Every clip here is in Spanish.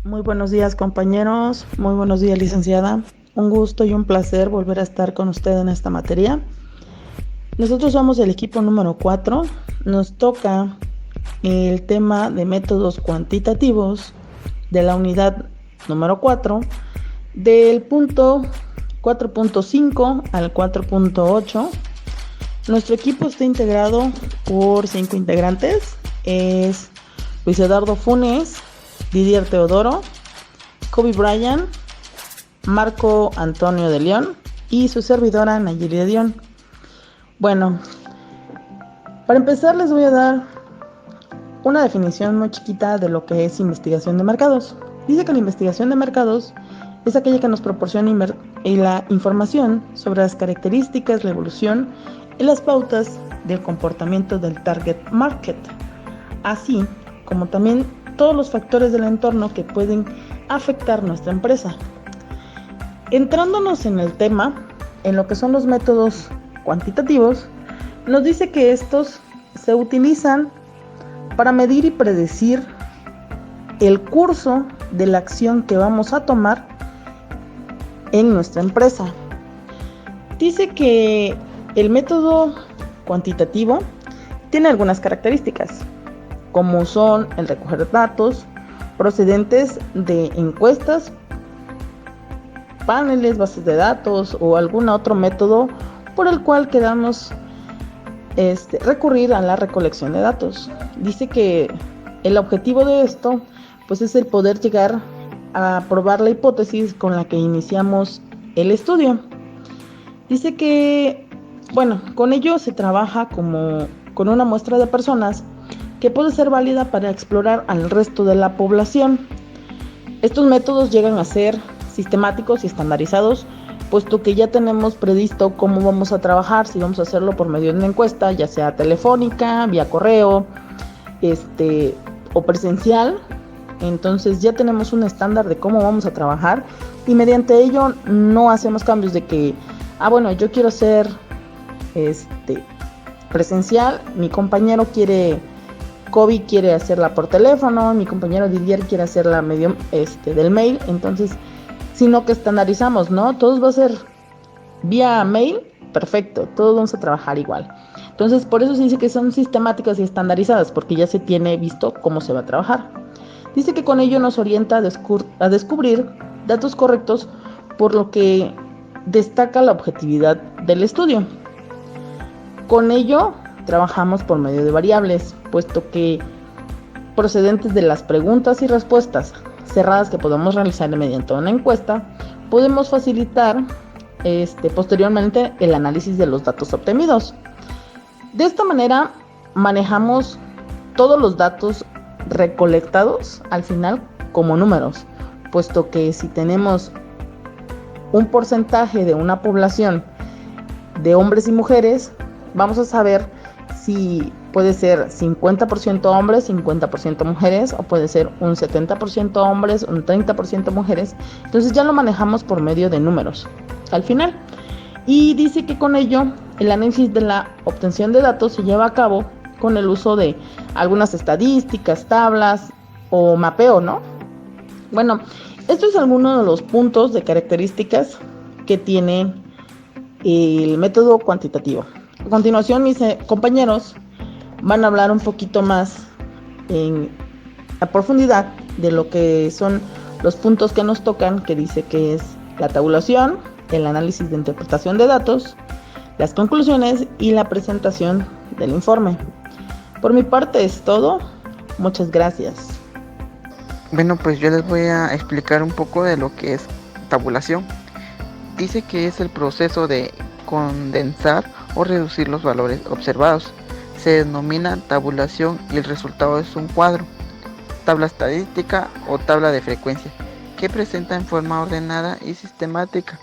Muy buenos días, compañeros. Muy buenos días, licenciada. Un gusto y un placer volver a estar con usted en esta materia. Nosotros somos el equipo número 4. Nos toca el tema de métodos cuantitativos de la unidad número 4, del punto 4.5 al 4.8. Nuestro equipo está integrado por 5 integrantes. Es Luis Eduardo Funes, Didier Teodoro, Kobe Bryant, Marco Antonio de León y su servidora Nayeli de Dion. Bueno, para empezar les voy a dar una definición muy chiquita de lo que es investigación de mercados. Dice que la investigación de mercados es aquella que nos proporciona la información sobre las características, la evolución y las pautas del comportamiento del target market, así como también todos los factores del entorno que pueden afectar nuestra empresa. Entrándonos en el tema, en lo que son los métodos cuantitativos, nos dice que estos se utilizan para medir y predecir el curso de la acción que vamos a tomar en nuestra empresa. Dice que el método cuantitativo tiene algunas características, como son el recoger datos procedentes de encuestas, paneles, bases de datos o algún otro método por el cual queramos recurrir a la recolección de datos. Dice que el objetivo de esto pues es el poder llegar a probar la hipótesis con la que iniciamos el estudio. Dice que, con ello se trabaja como con una muestra de personas que puede ser válida para explorar al resto de la población. Estos métodos llegan a ser sistemáticos y estandarizados, puesto que ya tenemos previsto cómo vamos a trabajar, si vamos a hacerlo por medio de una encuesta, ya sea telefónica, vía correo, o presencial. Entonces ya tenemos un estándar de cómo vamos a trabajar y mediante ello no hacemos cambios de que, yo quiero ser presencial, mi compañero Kobe quiere hacerla por teléfono, mi compañero Didier quiere hacerla medio del mail, entonces, sino que estandarizamos, ¿no? Todos va a ser vía mail, perfecto, todos vamos a trabajar igual. Entonces, por eso se dice que son sistemáticas y estandarizadas, porque ya se tiene visto cómo se va a trabajar. Dice que con ello nos orienta a descubrir datos correctos, por lo que destaca la objetividad del estudio. Con ello trabajamos por medio de variables, puesto que procedentes de las preguntas y respuestas cerradas que podemos realizar mediante una encuesta, podemos facilitar posteriormente el análisis de los datos obtenidos. De esta manera manejamos todos los datos recolectados al final como números, puesto que si tenemos un porcentaje de una población de hombres y mujeres, vamos a saber si puede ser 50% hombres, 50% mujeres, o puede ser un 70% hombres, un 30% mujeres. Entonces ya lo manejamos por medio de números al final. Y dice que con ello el análisis de la obtención de datos se lleva a cabo con el uso de algunas estadísticas, tablas o mapeo, ¿no? Bueno, esto es alguno de los puntos de características que tiene el método cuantitativo. A continuación, mis compañeros van a hablar un poquito más a profundidad de lo que son los puntos que nos tocan, que dice que es la tabulación, el análisis de interpretación de datos, las conclusiones y la presentación del informe. Por mi parte es todo. Muchas gracias. Bueno, pues yo les voy a explicar un poco de lo que es tabulación. Dice que es el proceso de condensar o reducir los valores observados. Se denomina tabulación y el resultado es un cuadro, tabla estadística o tabla de frecuencia, que presenta en forma ordenada y sistemática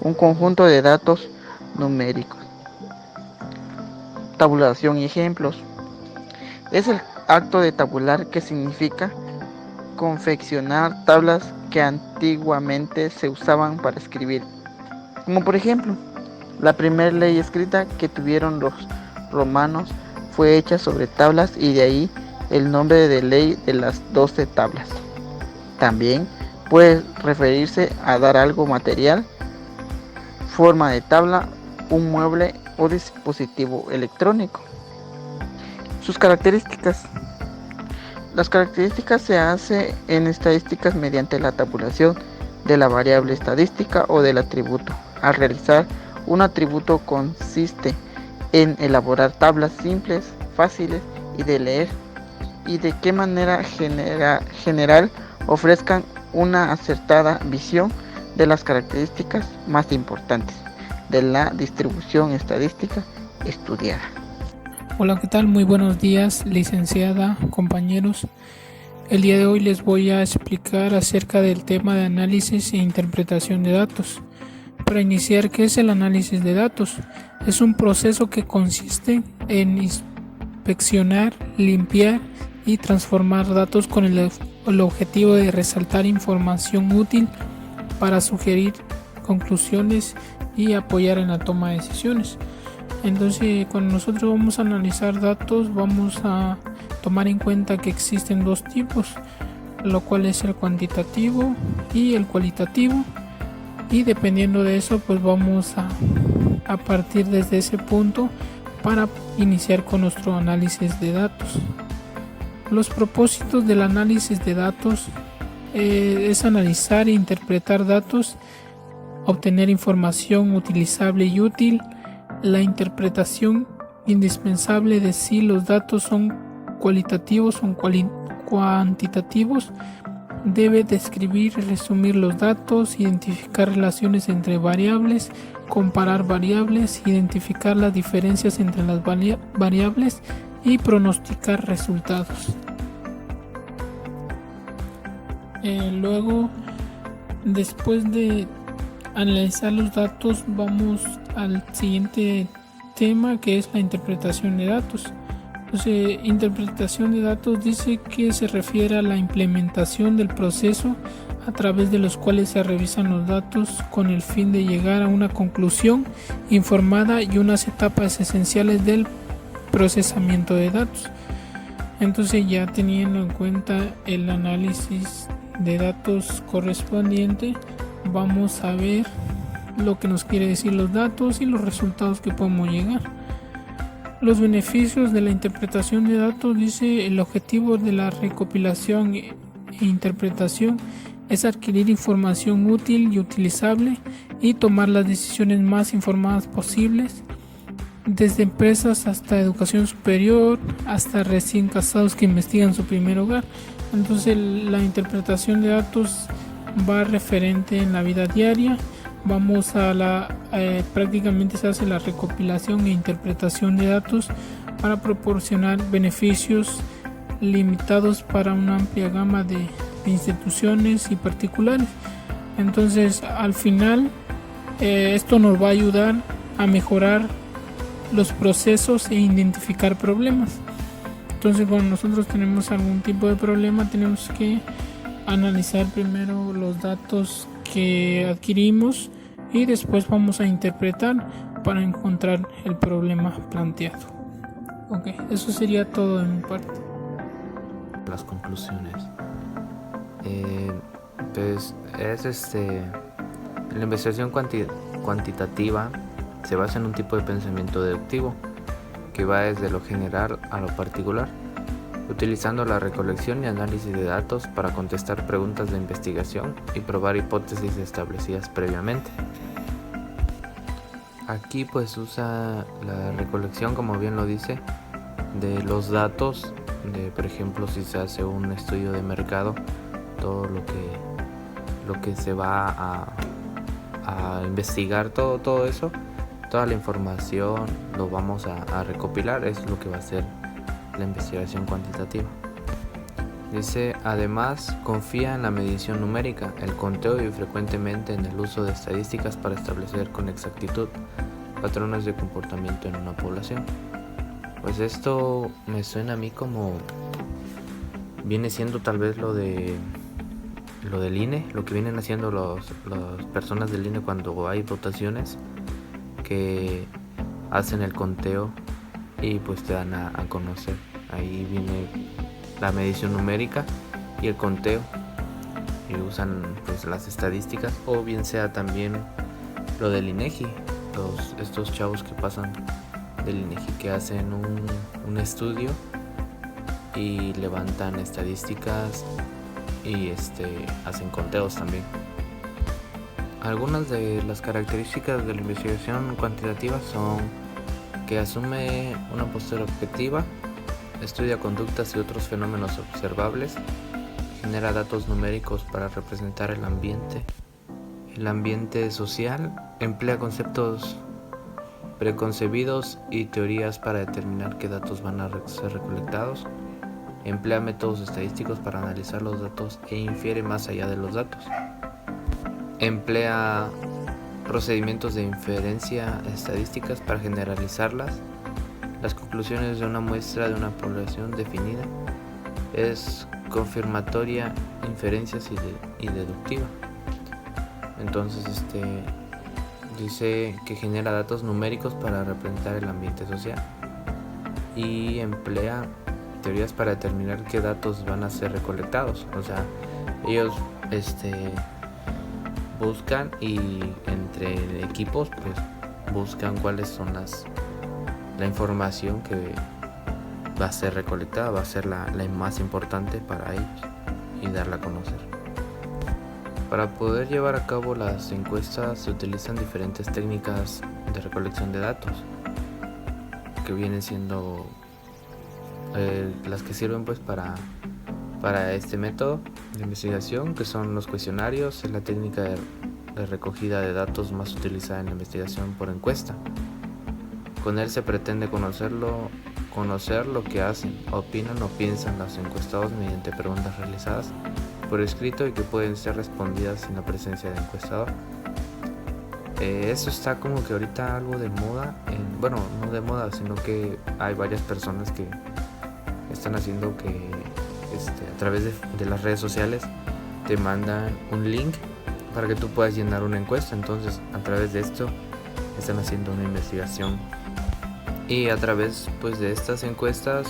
un conjunto de datos numéricos. Tabulación y ejemplos. Es el acto de tabular, que significa confeccionar tablas que antiguamente se usaban para escribir, como por ejemplo la primera ley escrita que tuvieron los romanos fue hecha sobre tablas, y de ahí el nombre de ley de las 12 tablas. También puede referirse a dar algo material, forma de tabla, un mueble o dispositivo electrónico. Sus características. Las características se hacen en estadísticas mediante la tabulación de la variable estadística o del atributo. Al realizar un atributo consiste en elaborar tablas simples, fáciles y de leer, y de qué manera general ofrezcan una acertada visión de las características más importantes de la distribución estadística estudiada. Hola, ¿qué tal? Muy buenos días, licenciada, compañeros. El día de hoy les voy a explicar acerca del tema de análisis e interpretación de datos. Para iniciar, ¿qué es el análisis de datos? Es un proceso que consiste en inspeccionar, limpiar y transformar datos con el objetivo de resaltar información útil para sugerir conclusiones y apoyar en la toma de decisiones. Entonces, cuando nosotros vamos a analizar datos, vamos a tomar en cuenta que existen dos tipos, lo cual es el cuantitativo y el cualitativo, y dependiendo de eso, pues vamos a partir desde ese punto para iniciar con nuestro análisis de datos. Los propósitos del análisis de datos es analizar e interpretar datos, obtener información utilizable y útil. La interpretación indispensable de si los datos son cualitativos o cuantitativos. Debe describir y resumir los datos, identificar relaciones entre variables, comparar variables, identificar las diferencias entre las variables y pronosticar resultados. Luego, después de analizar los datos, vamos al siguiente tema, que es la interpretación de datos. Entonces, interpretación de datos dice que se refiere a la implementación del proceso a través de los cuales se revisan los datos con el fin de llegar a una conclusión informada y unas etapas esenciales del procesamiento de datos. Entonces, ya teniendo en cuenta el análisis de datos correspondiente, vamos a ver lo que nos quiere decir los datos y los resultados que podemos llegar. Los beneficios de la interpretación de datos, dice: el objetivo de la recopilación e interpretación es adquirir información útil y utilizable y tomar las decisiones más informadas posibles, desde empresas hasta educación superior, hasta recién casados que investigan su primer hogar. Entonces, la interpretación de datos va referente en la vida diaria. Vamos a prácticamente se hace la recopilación e interpretación de datos para proporcionar beneficios limitados para una amplia gama de instituciones y particulares. Entonces, al final, esto nos va a ayudar a mejorar los procesos e identificar problemas. Entonces, cuando nosotros tenemos algún tipo de problema, tenemos que analizar primero los datos que adquirimos y después vamos a interpretar para encontrar el problema planteado. Ok, eso sería todo de mi parte. Las conclusiones. Pues es la investigación cuantitativa se basa en un tipo de pensamiento deductivo que va desde lo general a lo particular, utilizando la recolección y análisis de datos para contestar preguntas de investigación y probar hipótesis establecidas previamente. Aquí pues usa la recolección, como bien lo dice, de los datos, por ejemplo, si se hace un estudio de mercado, todo lo que se va a investigar, todo eso, toda la información lo vamos a recopilar, es lo que va a ser la investigación cuantitativa. Dice: además, confía en la medición numérica, el conteo y frecuentemente en el uso de estadísticas para establecer con exactitud patrones de comportamiento en una población. Pues esto me suena a mí como viene siendo tal vez lo del INE, lo que vienen haciendo las personas del INE cuando hay votaciones, que hacen el conteo y pues te dan a conocer. Ahí viene la medición numérica y el conteo. y usan pues las estadísticas, o bien sea también lo del INEGI, estos chavos que pasan del INEGI, que hacen un estudio y levantan estadísticas y hacen conteos también. Algunas de las características de la investigación cuantitativa son que asume una postura objetiva, estudia conductas y otros fenómenos observables, genera datos numéricos para representar el ambiente social, emplea conceptos preconcebidos y teorías para determinar qué datos van a ser recolectados, emplea métodos estadísticos para analizar los datos e infiere más allá de los datos, emplea procedimientos de inferencia estadísticas para generalizarlas. Las conclusiones de una muestra de una población definida es confirmatoria, inferencias y deductiva. Entonces dice que genera datos numéricos para representar el ambiente social y emplea teorías para determinar qué datos van a ser recolectados. O sea, ellos buscan, y entre equipos pues buscan cuáles son la información que va a ser recolectada, va a ser la más importante para ellos y darla a conocer. Para poder llevar a cabo las encuestas se utilizan diferentes técnicas de recolección de datos, que vienen siendo las que sirven pues para este método de investigación, que son los cuestionarios. Es la técnica de recogida de datos más utilizada en la investigación por encuesta. Con él se pretende conocer lo que hacen, opinan o piensan los encuestados mediante preguntas realizadas por escrito y que pueden ser respondidas sin la presencia del encuestador. Eso está como que ahorita algo de moda, bueno, no de moda, sino que hay varias personas que están haciendo que a través de las redes sociales te mandan un link para que tú puedas llenar una encuesta. Entonces a través de esto están haciendo una investigación, y a través pues de estas encuestas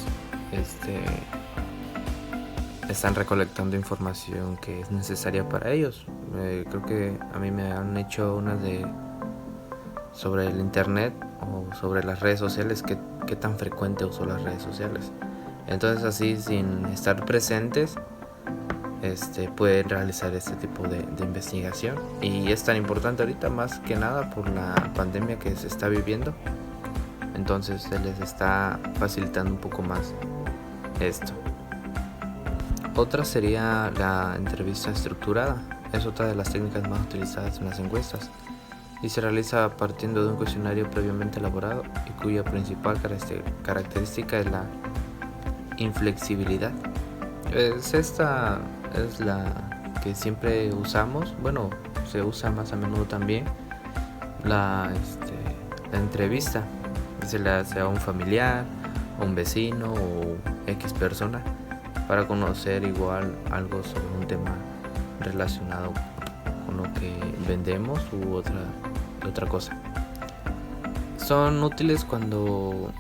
están recolectando información que es necesaria para ellos. Creo que a mí me han hecho unas sobre el internet o sobre las redes sociales, qué tan frecuente uso las redes sociales. Entonces así, sin estar presentes, pueden realizar este tipo de investigación, y es tan importante ahorita más que nada por la pandemia que se está viviendo. Entonces se les está facilitando un poco más esto. Otra sería la entrevista estructurada. Es otra de las técnicas más utilizadas en las encuestas y se realiza partiendo de un cuestionario previamente elaborado y cuya principal característica es la inflexibilidad. Esta es la que siempre usamos, bueno, se usa más a menudo también, la entrevista. Se le hace a un familiar, a un vecino o X persona para conocer igual algo sobre un tema relacionado con lo que vendemos u otra cosa. Son útiles cuando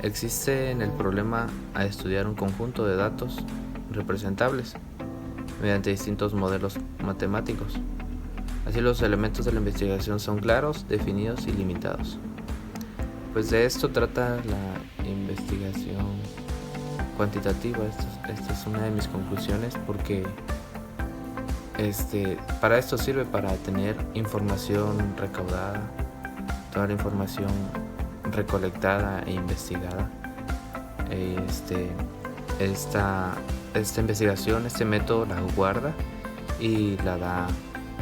existe en el problema a estudiar un conjunto de datos representables mediante distintos modelos matemáticos. Así los elementos de la investigación son claros, definidos y limitados. Pues de esto trata la investigación cuantitativa. Esta es una de mis conclusiones, porque para esto sirve, para tener información recaudada, toda la información recolectada e investigada. Esta investigación, este método la guarda y la da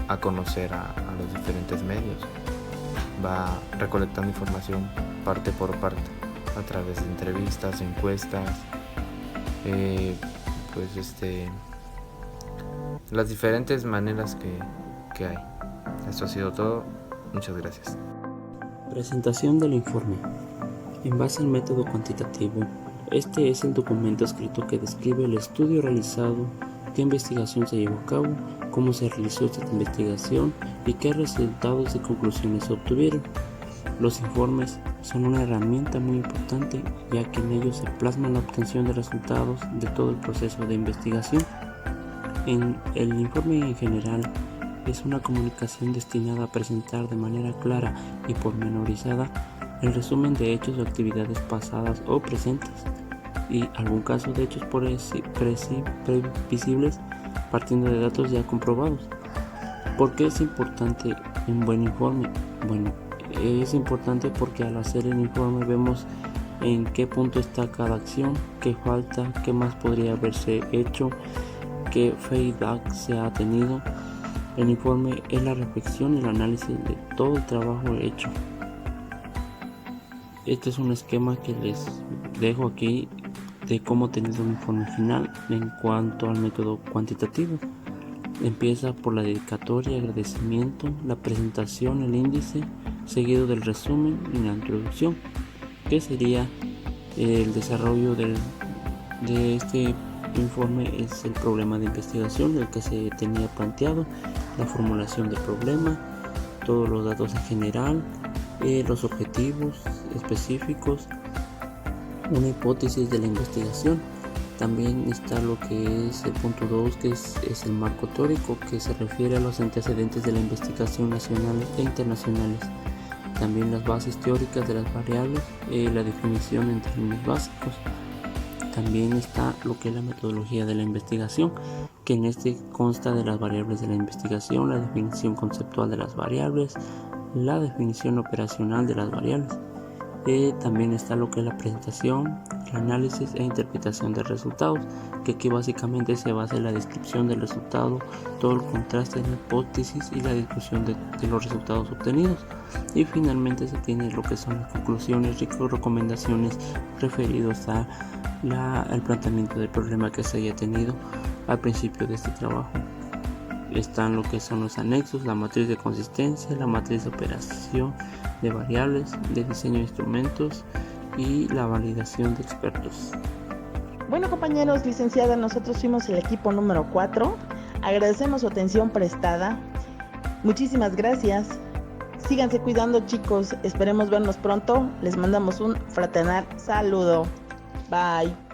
a conocer a los diferentes medios. Va recolectando información parte por parte a través de entrevistas, encuestas, las diferentes maneras que hay. Esto ha sido todo. Muchas gracias. Presentación del informe. En base al método cuantitativo, este es el documento escrito que describe el estudio realizado, qué investigación se llevó a cabo, cómo se realizó esta investigación y qué resultados y conclusiones se obtuvieron. Los informes son una herramienta muy importante, ya que en ellos se plasma la obtención de resultados de todo el proceso de investigación. El informe en general es una comunicación destinada a presentar de manera clara y pormenorizada el resumen de hechos o actividades pasadas o presentes y algún caso de hechos previsibles partiendo de datos ya comprobados. ¿Por qué es importante un buen informe? Bueno, es importante porque al hacer el informe vemos en qué punto está cada acción, qué falta, qué más podría haberse hecho, qué feedback se ha tenido. El informe es la reflexión y el análisis de todo el trabajo hecho. Este es un esquema que les dejo aquí de cómo tener un informe final en cuanto al método cuantitativo. Empieza por la dedicatoria, agradecimiento, la presentación, el índice, seguido del resumen y la introducción, que sería el desarrollo de este informe. Es el problema de investigación, el que se tenía planteado, la formulación del problema, todos los datos en general, los objetivos específicos, una hipótesis de la investigación. También está lo que es el punto 2, que es el marco teórico, que se refiere a los antecedentes de la investigación nacionales e internacionales. También las bases teóricas de las variables, la definición en términos básicos. También está lo que es la metodología de la investigación, que en este consta de las variables de la investigación, la definición conceptual de las variables, la definición operacional de las variables. También está lo que es la presentación, el análisis e interpretación de resultados, que aquí básicamente se basa en la descripción del resultado, todo el contraste de la hipótesis y la discusión de los resultados obtenidos. Y finalmente se tiene lo que son las conclusiones y recomendaciones referidos al planteamiento del problema que se haya tenido al principio de este trabajo. Están lo que son los anexos, la matriz de consistencia, la matriz de operación de variables, de diseño de instrumentos y la validación de expertos. Bueno, compañeros, licenciada, nosotros fuimos el equipo número 4. Agradecemos su atención prestada. Muchísimas gracias. Síganse cuidando, chicos. Esperemos vernos pronto. Les mandamos un fraternal saludo. Bye.